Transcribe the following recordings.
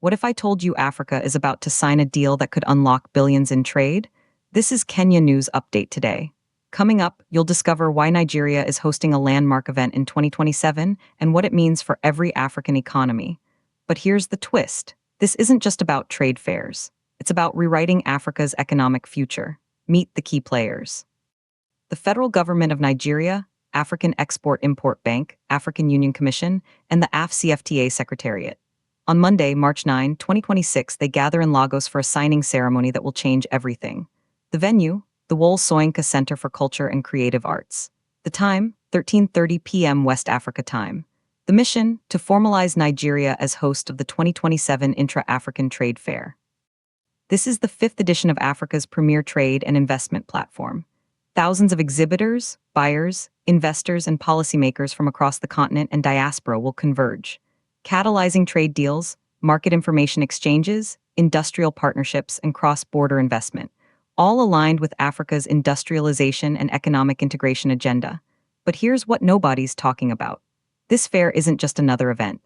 What if I told you Africa is about to sign a deal that could unlock billions in trade? This is Kenya News Update today. Coming up, you'll discover why Nigeria is hosting a landmark event in 2027 and what it means for every African economy. But here's the twist. This isn't just about trade fairs. It's about rewriting Africa's economic future. Meet the key players. The federal government of Nigeria, African Export-Import Bank, African Union Commission, and the AfCFTA Secretariat. On Monday, March 9, 2026, they gather in Lagos for a signing ceremony that will change everything. The venue, the Wole Soyinka Center for Culture and Creative Arts. The time, 13:30 p.m. West Africa time. The mission, to formalize Nigeria as host of the 2027 Intra-African Trade Fair. This is the fifth edition of Africa's premier trade and investment platform. Thousands of exhibitors, buyers, investors, and policymakers from across the continent and diaspora will converge, catalyzing trade deals, market information exchanges, industrial partnerships, and cross-border investment, all aligned with Africa's industrialization and economic integration agenda. But here's what nobody's talking about. This fair isn't just another event.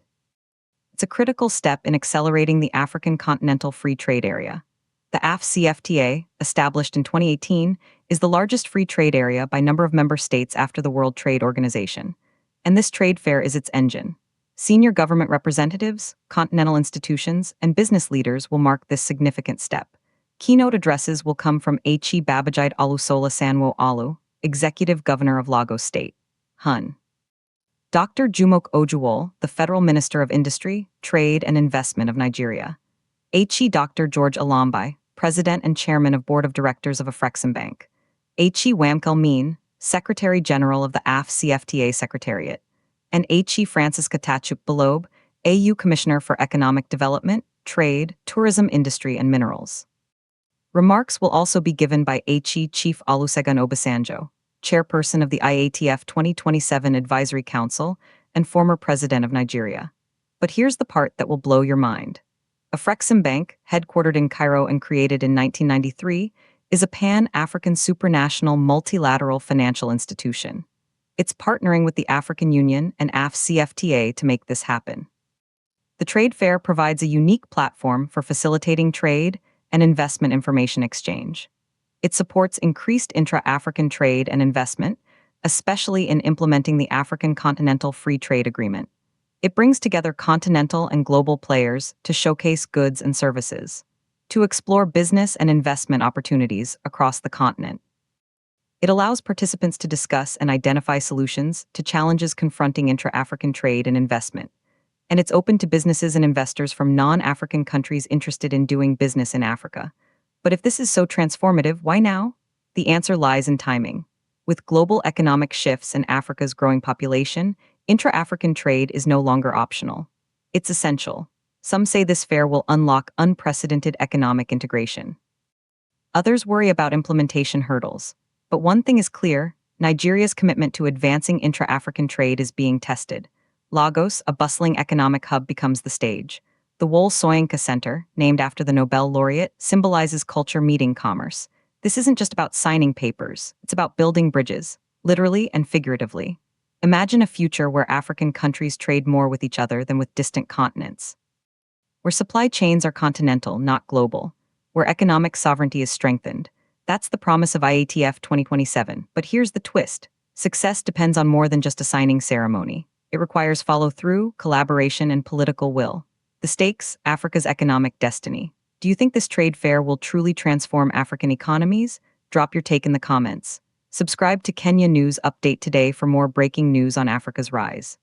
It's a critical step in accelerating the African Continental Free Trade Area. The AfCFTA, established in 2018, is the largest free trade area by number of member states after the World Trade Organization. And this trade fair is its engine. Senior government representatives, continental institutions, and business leaders will mark this significant step. Keynote addresses will come from Achi Babajide Olusola Sanwo-Olu, Executive Governor of Lagos State, Hun. Dr. Jumoke Ojuwole, the Federal Minister of Industry, Trade, and Investment of Nigeria. Achi Dr. George Alambai, President and Chairman of Board of Directors of Afreximbank. Achi Wamkel-Mean, Secretary General of the AfCFTA Secretariat. And Achi Francisca Tachuk-Balobe, AU Commissioner for Economic Development, Trade, Tourism Industry and Minerals. Remarks will also be given by Achi Chief Olusegun Obasanjo, Chairperson of the IATF 2027 Advisory Council and former President of Nigeria. But here's the part that will blow your mind. Afreximbank, headquartered in Cairo and created in 1993, is a pan-African supranational multilateral financial institution. It's partnering with the African Union and AfCFTA to make this happen. The trade fair provides a unique platform for facilitating trade and investment information exchange. It supports increased intra-African trade and investment, especially in implementing the African Continental Free Trade Agreement. It brings together continental and global players to showcase goods and services, to explore business and investment opportunities across the continent. It allows participants to discuss and identify solutions to challenges confronting intra-African trade and investment. And it's open to businesses and investors from non-African countries interested in doing business in Africa. But if this is so transformative, why now? The answer lies in timing. With global economic shifts and Africa's growing population, intra-African trade is no longer optional. It's essential. Some say this fair will unlock unprecedented economic integration. Others worry about implementation hurdles. But one thing is clear, Nigeria's commitment to advancing intra-African trade is being tested. Lagos, a bustling economic hub, becomes the stage. The Wole Soyinka Center, named after the Nobel laureate, symbolizes culture meeting commerce. This isn't just about signing papers, it's about building bridges, literally and figuratively. Imagine a future where African countries trade more with each other than with distant continents. Where supply chains are continental, not global. Where economic sovereignty is strengthened. That's the promise of IATF 2027. But here's the twist. Success depends on more than just a signing ceremony. It requires follow-through, collaboration, and political will. The stakes, Africa's economic destiny. Do you think this trade fair will truly transform African economies? Drop your take in the comments. Subscribe to Kenya News Update today for more breaking news on Africa's rise.